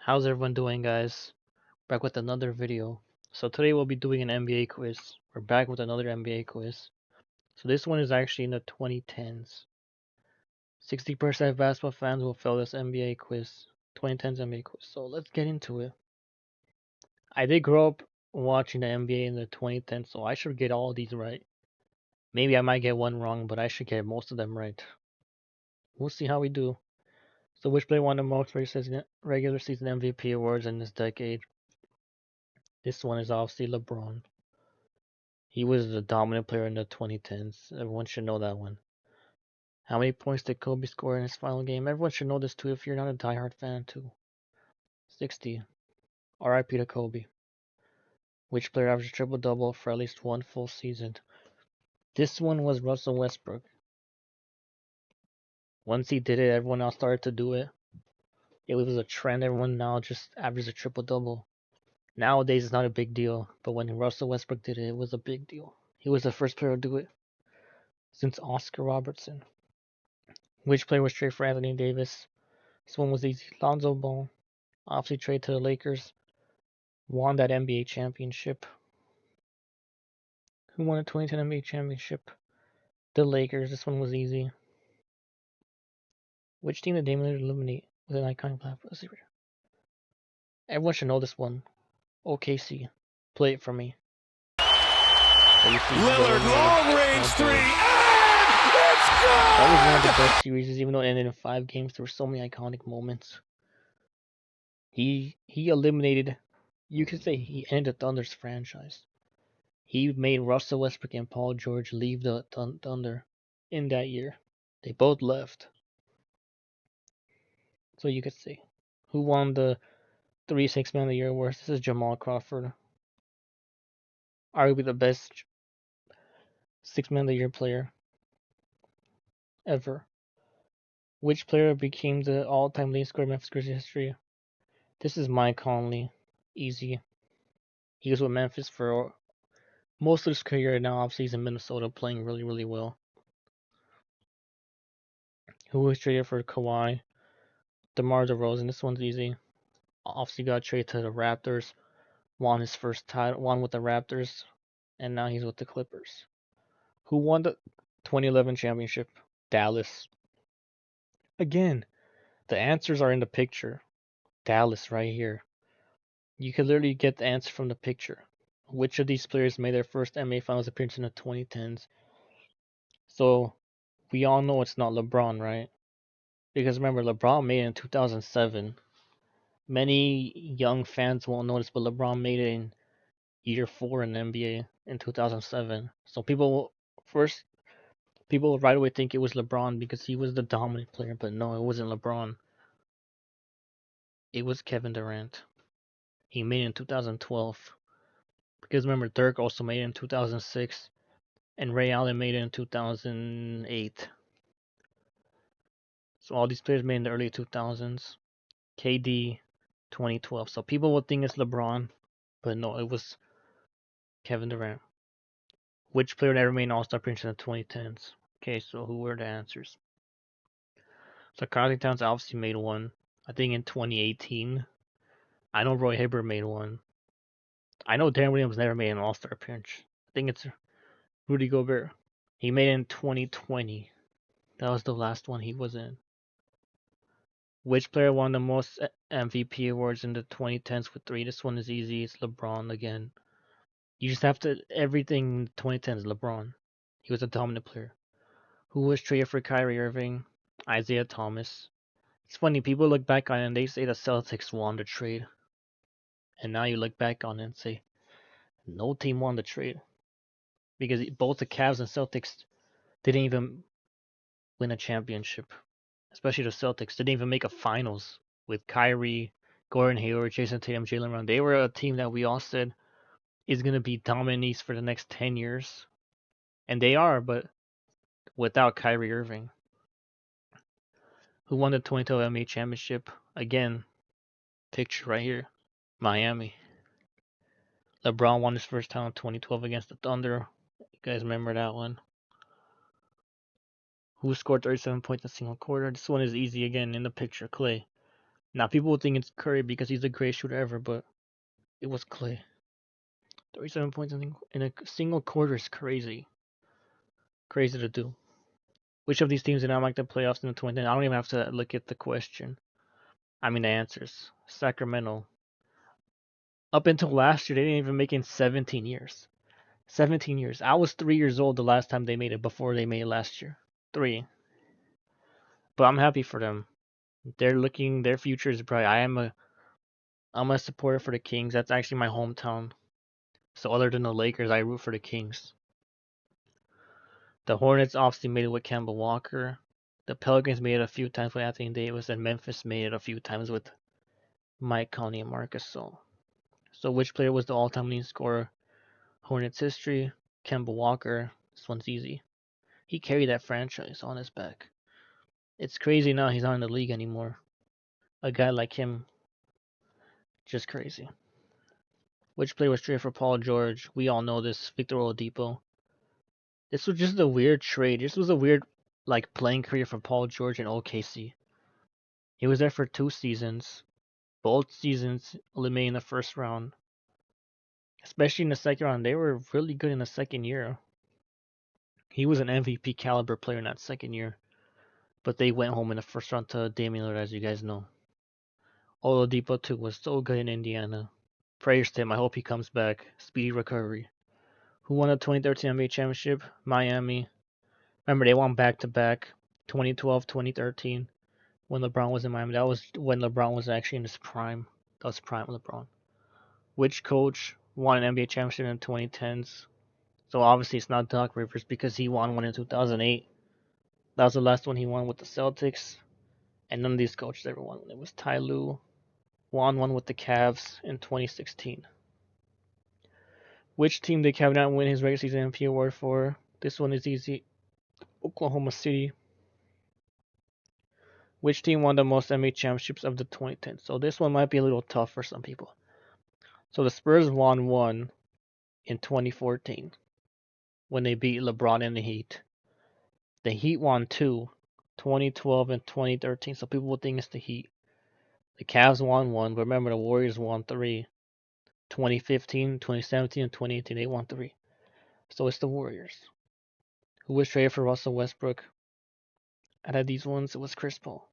How's everyone doing, guys? Back with another video. So today we'll be doing an NBA quiz. We're back with another NBA quiz. So this one is actually in the 2010s. 60% of basketball fans will fail this NBA quiz. 2010s NBA quiz. So let's get into it. I did grow up watching the NBA in the 2010s, so I should get all these right. Maybe I might get one wrong, but I should get most of them right. We'll see how we do. So which player won the most regular season MVP awards in this decade? This one is obviously LeBron. He was the dominant player in the 2010s. Everyone should know that one. How many points did Kobe score in his final game? Everyone should know this too if you're not a diehard fan too. 60. RIP to Kobe. Which player averaged a triple-double for at least one full season? This one was Russell Westbrook. Once he did it, everyone else started to do it. It was a trend. Everyone now just averages a triple-double. Nowadays, it's not a big deal, but when Russell Westbrook did it, it was a big deal. He was the first player to do it since Oscar Robertson. Which player was traded for Anthony Davis? This one was easy. Lonzo Ball, obviously traded to the Lakers, won that NBA championship. Who won the 2010 NBA championship? The Lakers. This one was easy. Which team did Damian Lillard eliminate with an iconic platform? Let's see. Everyone should know this one. OKC. Play it for me. Lillard, long range three, and it's good! That was one of the best series, even though it ended in 5 games. There were so many iconic moments. He eliminated, you could say he ended the Thunder's franchise. He made Russell Westbrook and Paul George leave the Thunder in that year. They both left. So you could say, who won the 3 6 Man of the Year awards? This is Jamal Crawford. Arguably the best 6 Man of the Year player ever. Which player became the all-time leading scorer in Memphis Grizzlies history? This is Mike Conley. Easy. He was with Memphis for most of his career. Now obviously he's in Minnesota playing really, really well. Who was traded for Kawhi? DeMar DeRozan. This one's easy. Obviously got traded to the Raptors. Won his first title. Won with the Raptors. And now he's with the Clippers. Who won the 2011 championship? Dallas. Again, the answers are in the picture. Dallas right here. You can literally get the answer from the picture. Which of these players made their first NBA Finals appearance in the 2010s? So, we all know it's not LeBron, right? Because remember, LeBron made it in 2007. Many young fans won't notice, but LeBron made it in year 4 in the NBA in 2007. So people right away think it was LeBron because he was the dominant player, but no, it wasn't LeBron. It was Kevin Durant. He made it in 2012. Because remember, Dirk also made it in 2006, and Ray Allen made it in 2008. So all these players made in the early 2000s. KD, 2012. So people will think it's LeBron, but no, it was Kevin Durant. Which player never made an All-Star appearance in the 2010s? Okay, so who were the answers? So Karl Towns obviously made one. I think in 2018. I know Roy Hibbert made one. I know Darren Williams never made an All-Star appearance. I think it's Rudy Gobert. He made it in 2020. That was the last one he was in. Which player won the most MVP awards in the 2010s with 3? This one is easy. It's LeBron again. You just have to, everything in the 2010s, LeBron. He was a dominant player. Who was traded for Kyrie Irving? Isaiah Thomas. It's funny, people look back on it and they say the Celtics won the trade. And now you look back on it and say, no team won the trade. Because both the Cavs and Celtics didn't even win a championship. Especially the Celtics. Didn't even make a finals with Kyrie, Gordon Hayward, Jason Tatum, Jalen Brown. They were a team that we all said is going to be dominant for the next 10 years. And they are, but without Kyrie Irving. Who won the 2012 NBA championship? Again, picture right here. Miami. LeBron won his first time in 2012 against the Thunder. You guys remember that one? Who scored 37 points in a single quarter? This one is easy again in the picture. Clay. Now people will think it's Curry because he's the greatest shooter ever, but it was Clay. 37 points in a single quarter is crazy. Crazy to do. Which of these teams did not make the playoffs in the 2010? I don't even have to look at the question. I mean the answers. Sacramento. Up until last year, they didn't even make it in 17 years. 17 years. I was 3 years old the last time they made it before they made it last year. 3. But I'm happy for them. Their future is bright. I'm a supporter for the Kings. That's actually my hometown. So other than the Lakers, I root for the Kings. The Hornets obviously made it with Kemba Walker. The Pelicans made it a few times with Anthony Davis, and Memphis made it a few times with Mike Conley and Marc Gasol. So which player was the all-time leading scorer? Hornets history, Kemba Walker. This one's easy. He carried that franchise on his back. It's crazy now he's not in the league anymore. A guy like him, just crazy. Which player was traded for Paul George? We all know this. Victor Oladipo. This was just a weird trade. This was a weird playing career for Paul George in OKC. He was there for 2 seasons. Both seasons eliminated in the first round. Especially in the second round. They were really good in the second year. He was an MVP caliber player in that second year. But they went home in the first round to Damian Lillard, as you guys know. Oladipo too was so good in Indiana. Prayers to him. I hope he comes back. Speedy recovery. Who won the 2013 NBA championship? Miami. Remember, they won back-to-back. 2012, 2013. When LeBron was in Miami. That was when LeBron was actually in his prime. That was prime LeBron. Which coach won an NBA championship in the 2010s? So obviously it's not Doc Rivers because he won one in 2008. That was the last one he won with the Celtics. And none of these coaches ever won. It was Ty Lue. Won one with the Cavs in 2016. Which team did Kevin Durant win his regular season MVP award for? This one is easy. Oklahoma City. Which team won the most NBA championships of the 2010s? So this one might be a little tough for some people. So the Spurs won one in 2014 when they beat LeBron and the Heat. The Heat won 2, 2012 and 2013. So people will think it's the Heat. The Cavs won 1, but remember the Warriors won 3. 2015, 2017, and 2018, they won 3. So it's the Warriors. Who was traded for Russell Westbrook? Out of these ones, it was Chris Paul.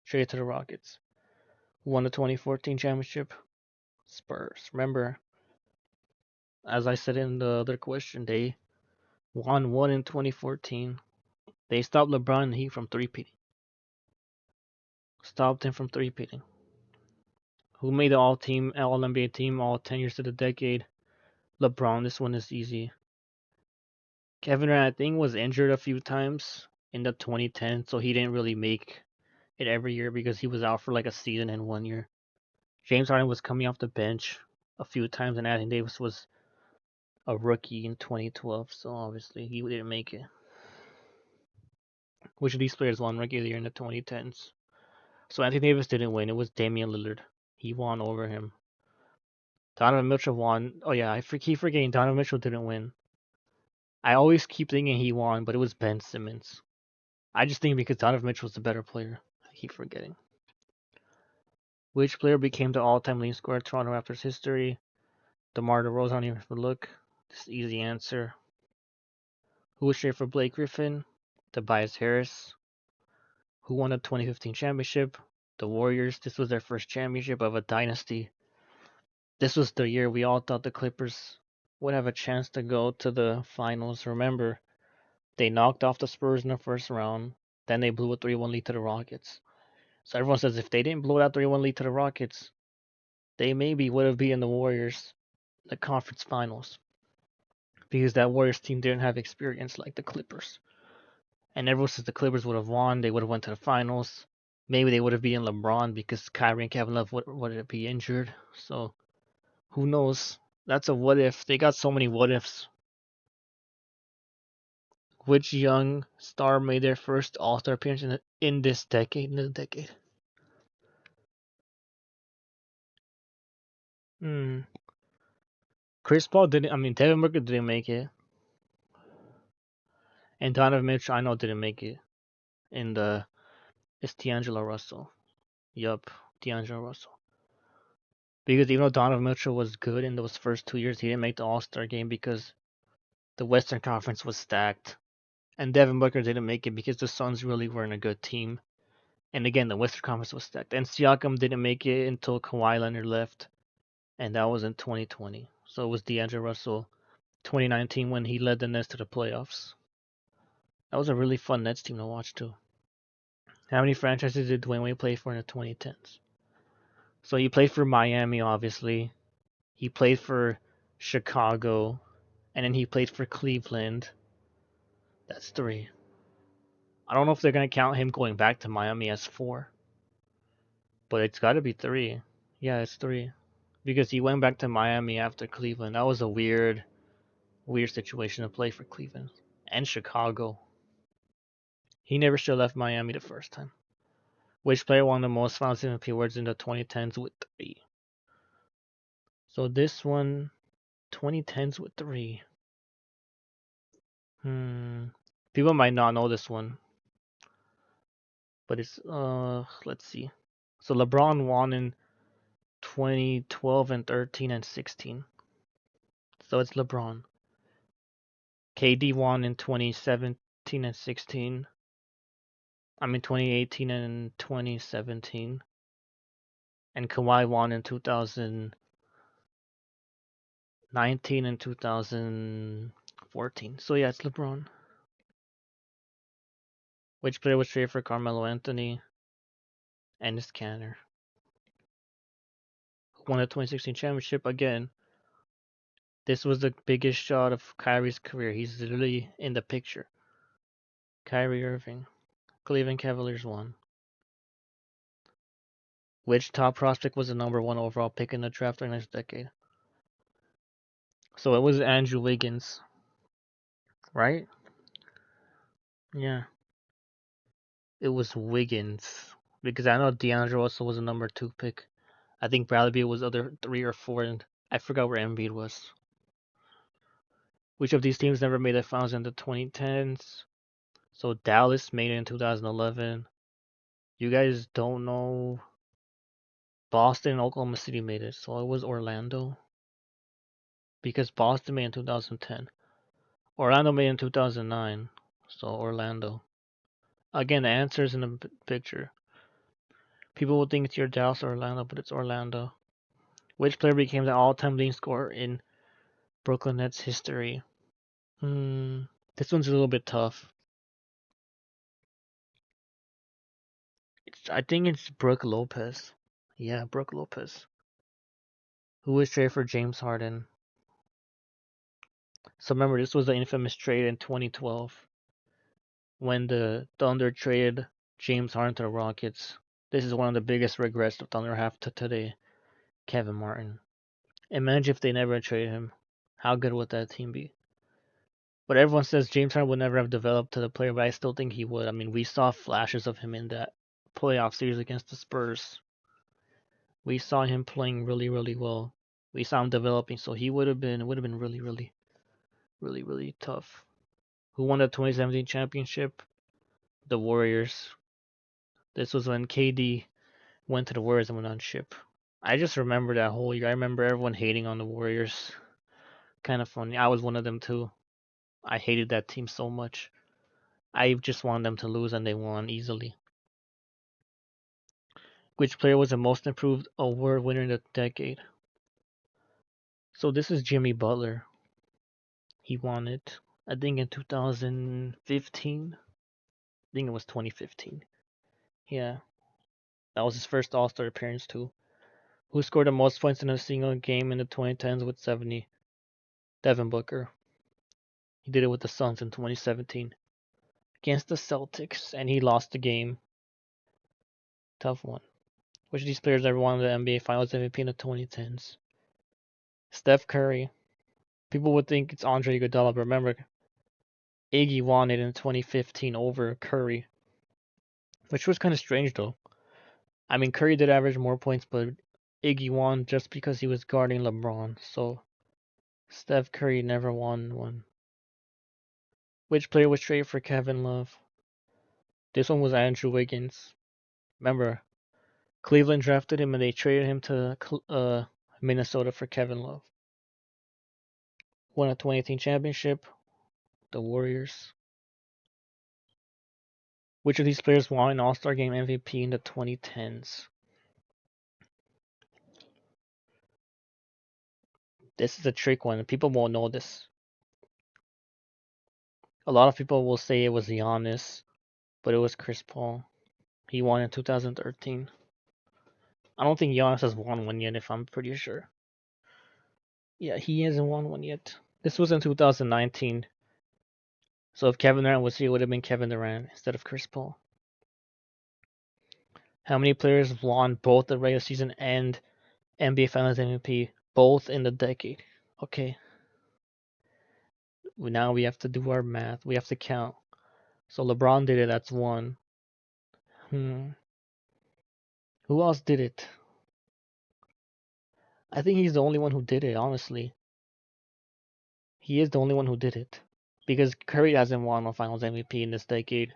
Traded to the Rockets. Who won the 2014 championship? Spurs. Remember, as I said in the other question, they won 1 in 2014. They stopped LeBron and Heat from three-peating. Stopped him from three-peating. Who made the all-team, all-NBA team, all 10 years of the decade? LeBron. This one is easy. Kevin Durant, I think, was injured a few times in the 2010, so he didn't really make it every year because he was out for like a season and 1 year. James Harden was coming off the bench a few times, and Anthony Davis was a rookie in 2012, so obviously he didn't make it. Which of these players won Rookie of the Year in the 2010s? So Anthony Davis didn't win. It was Damian Lillard. He won over him. Donovan Mitchell won. Oh yeah, I keep forgetting Donovan Mitchell didn't win. I always keep thinking he won, but it was Ben Simmons. I just think because Donovan Mitchell was the better player. I keep forgetting. Which player became the all-time leading scorer in Toronto Raptors history? DeMar DeRozan. I don't even have to look. Just easy answer. Who was traded for Blake Griffin? Tobias Harris. Who won the 2015 championship? The Warriors. This was their first championship of a dynasty. This was the year we all thought the Clippers would have a chance to go to the finals. Remember, they knocked off the Spurs in the first round. Then they blew a 3-1 lead to the Rockets. So everyone says if they didn't blow that 3-1 lead to the Rockets, they maybe would have beaten the Warriors in the conference finals. Because that Warriors team didn't have experience like the Clippers. And everyone says the Clippers would have won. They would have went to the finals. Maybe they would have beaten LeBron because Kyrie and Kevin Love would be injured. So who knows? That's a what if. They got so many what ifs. Which young star made their first All-Star appearance in this decade? In the decade. Chris Paul didn't. I mean, Devin Booker didn't make it, and Donovan Mitchell I know didn't make it. And it's D'Angelo Russell. Yup, D'Angelo Russell. Because even though Donovan Mitchell was good in those first 2 years, he didn't make the All-Star game because the Western Conference was stacked. And Devin Booker didn't make it because the Suns really weren't a good team. And again, the Western Conference was stacked. And Siakam didn't make it until Kawhi Leonard left. And that was in 2020. So it was D'Angelo Russell 2019 when he led the Nets to the playoffs. That was a really fun Nets team to watch too. How many franchises did Dwayne Wade play for in the 2010s? So he played for Miami, obviously. He played for Chicago. And then he played for Cleveland. That's 3. I don't know if they're going to count him going back to Miami as 4. But it's got to be 3. Yeah, it's 3. Because he went back to Miami after Cleveland. That was a weird situation to play for Cleveland. And Chicago. He never should have left Miami the first time. Which player won the most Finals MVP awards in the 2010s with 3? So this one, 2010s with 3. People might not know this one. But it's, let's see. So LeBron won in 2012 and 13 and 16. So it's LeBron. KD won in 2017 and 16. 2018 and 2017. And Kawhi won in 2019 and 2014. So yeah, it's LeBron. Which player was traded for Carmelo Anthony? Enes Kanter. Won the 2016 championship again. This was the biggest shot of Kyrie's career. He's literally in the picture. Kyrie Irving. Cleveland Cavaliers won. Which top prospect was the number 1 overall pick in the draft during this decade? So it was Andrew Wiggins. Right? Yeah. It was Wiggins. Because I know D'Angelo Russell was the number 2 pick. I think Bradley Beal was other 3 or 4, and I forgot where Embiid was. Which of these teams never made the finals in the 2010s? So Dallas made it in 2011. You guys don't know. Boston and Oklahoma City made it, so it was Orlando. Because Boston made it in 2010. Orlando made it in 2009, so Orlando. Again, the answer is in the picture. People will think it's your Dallas or Orlando, but it's Orlando. Which player became the all-time leading scorer in Brooklyn Nets history? This one's a little bit tough. I think it's Brook Lopez. Yeah, Brook Lopez. Who was traded for James Harden? So remember, this was the infamous trade in 2012 when the Thunder traded James Harden to the Rockets. This is one of the biggest regrets the Thunder have to today. Kevin Martin. Imagine if they never traded him. How good would that team be? But everyone says James Harden would never have developed to the player, but I still think he would. We saw flashes of him in that playoff series against the Spurs. We saw him playing really, really well. We saw him developing, so it would have been really, really, really, really tough. Who won the 2017 championship? The Warriors. This was when KD went to the Warriors and went on ship. I just remember that whole year. I remember everyone hating on the Warriors. Kind of funny. I was one of them too. I hated that team so much. I just wanted them to lose, and they won easily. Which player was the most improved award winner in the decade? So this is Jimmy Butler. He won it, I think, in 2015. I think it was 2015. Yeah. That was his first All-Star appearance too. Who scored the most points in a single game in the 2010s with 70? Devin Booker. He did it with the Suns in 2017 against the Celtics, and he lost the game. Tough one. Which of these players ever won the NBA Finals MVP in the 2010s? Steph Curry. People would think it's Andre Iguodala, but remember, Iggy won it in 2015 over Curry, which was kind of strange though. Curry did average more points, but Iggy won just because he was guarding LeBron. So Steph Curry never won one. Which player was traded for Kevin Love? This one was Andrew Wiggins. Remember, Cleveland drafted him and they traded him to Minnesota for Kevin Love. Won a 2018 championship. The Warriors. Which of these players won an All-Star Game MVP in the 2010s? This is a trick one. People won't know this. A lot of people will say it was Giannis, but it was Chris Paul. He won in 2013. I don't think Giannis has won one yet, if I'm pretty sure. Yeah, he hasn't won one yet. This was in 2019. So if Kevin Durant was here, it would have been Kevin Durant instead of Chris Paul. How many players won both the regular season and NBA Finals MVP, both in the decade? Okay. Now we have to do our math. We have to count. So LeBron did it, that's one. Who else did it? I think he's the only one who did it, honestly. He is the only one who did it. Because Curry hasn't won a Finals MVP in this decade.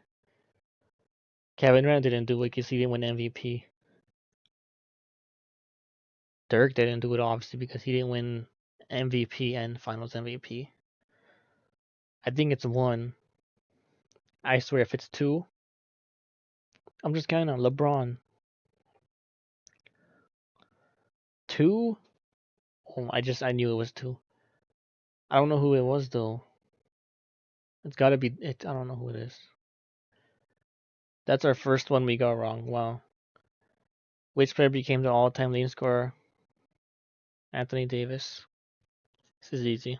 Kevin Durant didn't do it because he didn't win MVP. Dirk didn't do it, obviously, because he didn't win MVP and Finals MVP. I think it's one. I swear, if it's two, I'm just counting on LeBron. Two? Oh, I knew it was two. I don't know who it was, though. It's gotta be it. I don't know who it is. That's our first one we got wrong. Wow. Which player became the all-time leading scorer? Anthony Davis. This is easy.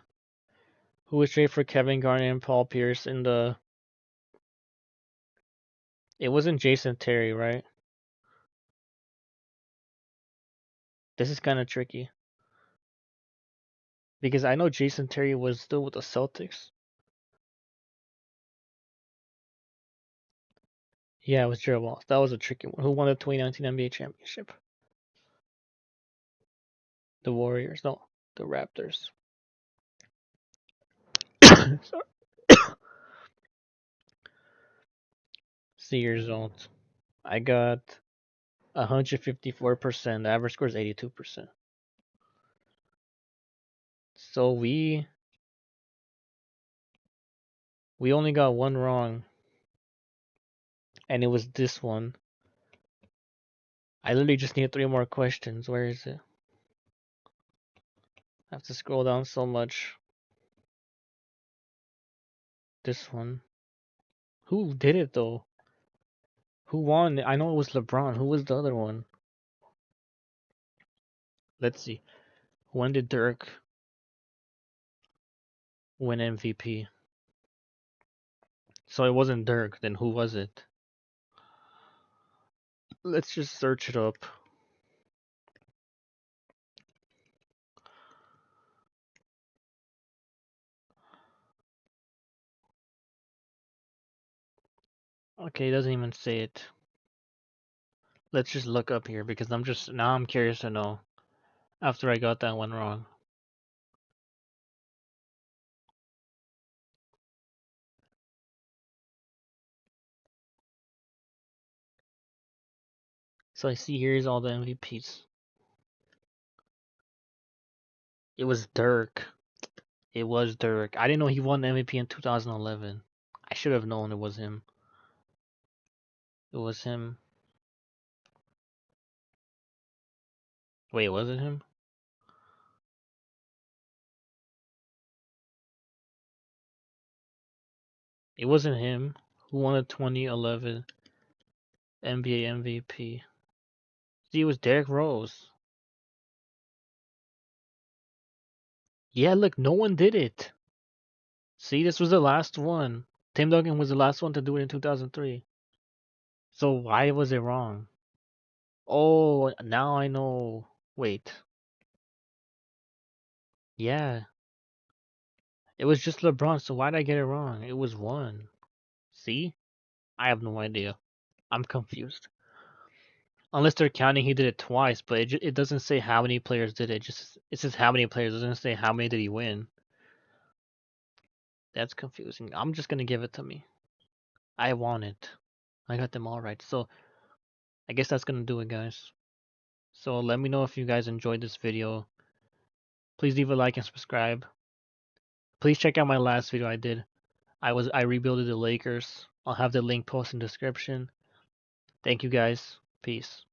Who was traded for Kevin Garnett and Paul Pierce in the... It wasn't Jason Terry, right? This is kind of tricky. Because I know Jason Terry was still with the Celtics. Yeah, it was Gerald Wallace. That was a tricky one. Who won the 2019 NBA championship? The Warriors. No, the Raptors. Sorry. See your results. I got 154%. The average score is 82%. So we only got one wrong. And it was this one. I literally just need 3 more questions. Where is it? I have to scroll down so much. This one. Who did it though? Who won? I know it was LeBron. Who was the other one? Let's see. When did Dirk win MVP? So it wasn't Dirk. Then who was it? Let's just search it up. Okay, it doesn't even say it. Let's just look up here because now I'm curious to know after I got that one wrong. So I see here's all the MVPs. It was Dirk. It was Dirk. I didn't know he won the MVP in 2011. I should have known it was him. It was him. Wait, was it him? It wasn't him. Who won the 2011 NBA MVP? See, it was Derrick Rose. Yeah, look, no one did it. See, this was the last one. Tim Duncan was the last one to do it in 2003. So why was it wrong? Oh, now I know. Wait. Yeah. It was just LeBron, so why did I get it wrong? It was one. See? I have no idea. I'm confused. Unless they're counting he did it twice, but it doesn't say how many players did it. It says how many players. It doesn't say how many did he win. That's confusing. I'm just gonna give it to me. I want it. I got them all right. So I guess that's gonna do it, guys. So let me know if you guys enjoyed this video. Please leave a like and subscribe. Please check out my last video I did. I rebuilded the Lakers. I'll have the link posted in the description. Thank you guys. Peace.